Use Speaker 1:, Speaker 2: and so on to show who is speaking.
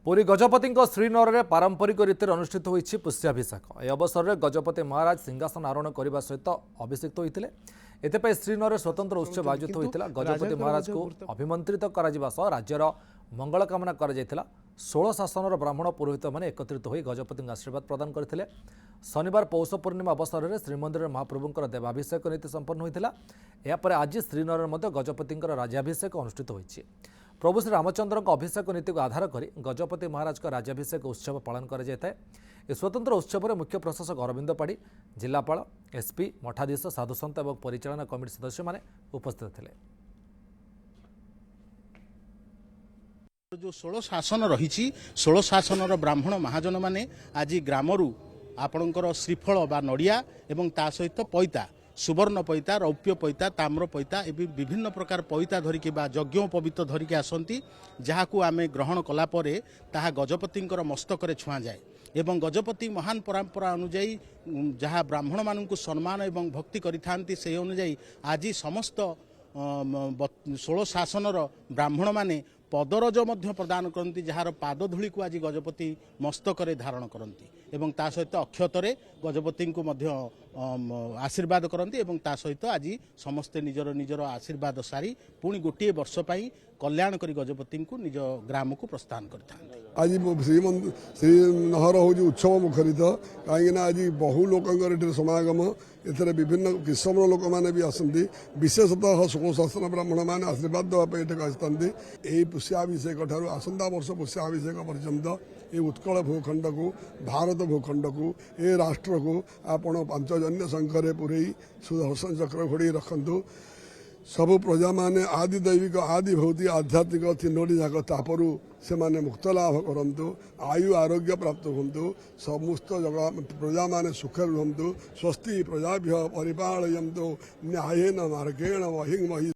Speaker 1: पुरी गजपति श्रीनगर में पारंपरिक रीति अनुष्ठित होती पुष्याभिषेक। यह अवसर में गजपति महाराज सिंहासन आरोहण करने सहित अभिषिक्त होते। एथपाई श्रीनगर में स्वतंत्र उत्सव आयोजित होता। गजपति महाराज को अभिमंत्रित राज्यर मंगल कामना कर 16 शासन ब्राह्मण पुरोहित मैंने एकत्रित हो गजपति आशीर्वाद प्रदान करते। शनिवार पौष पूर्णिमा अवसर में श्रीमंदिर में महाप्रभुंर देवाभिषेक नीति संपन्न होता। यापर आज श्रीनगर में गजपति राज्याभिषेक अनुष्ठित होती। प्रभु श्री रामचंद्र अभिषेक नीति को आधार कर गजपति महाराज का राज्याभिषेक उत्सव पालन कर स्वतंत्र उत्सव में मुख्य प्रशासक अरविंद पाढ़ी, जिलापाल, एसपी, मठाधीश, साधुसंत और परिचालना कमिटी सदस्य माने उपस्थित थे।
Speaker 2: जो 16 शासन रही 16 शासन ब्राह्मण महाजन माने आज ग्रामरू आपणकर श्रीफल बा नड़िया एवं ता सहित पैता सुवर्ण पैता, रौप्य पैता, ताम्र पैता विभिन्न प्रकार पैता धरिकी बा यज्ञोपवीत धरिकी आसती जहाकू आमे ग्रहण कलापर ताहा गजपति मस्तक छुआ जाए एवं गजपति महान परंपरा अनुजाई जहाँ ब्राह्मण मानू सम्मान एवं भक्ति करिथांती से अनुजाई आज समस्त 16 शासन ब्राह्मण माने पदरज मध्य प्रदान करती जार पादधूली को आज गजपति मस्तक धारण करती एवं ता सहित अक्षतरे गजपति को मध्य आशीर्वाद करती एवं ता सहित आज समस्ते निजर निजर आशीर्वाद सारी पुणी गोटे वर्ष पाई कल्याण करी गजपति को निज ग्राम को प्रस्थान करता।
Speaker 3: आज श्रीनगर हूँ उत्सव मुखरित कहीं आज बहु लोक समागम एथर विभिन्न किस्म लोक मैंने भी आसती विशेषतः 16 शासन ब्राह्मण मैंने आशीर्वाद देवाई आसती यही पुष्याभिषेक ठार आसंता वर्ष पुष्याभिषेक पर्यंत ये उत्कल भूखंड को भारत भूखंड को ये राष्ट्र को आपण पांचजन्य शंखरे पुरई सुदर्शन चक्र घोड़ी रखु सबु प्रजा माने आदि दैविक आदि भौतिक आध्यात्मिक तीनोटी जाक तापरू से माने मुक्त लाभ करंतु आयु आरोग्य प्राप्त हूँ समस्त जगह प्रजा माने सुखे रुहतु स्वस्ति प्रजाभ्य परिपालयन्तु न्यायेन मार्गेण वहिं महि।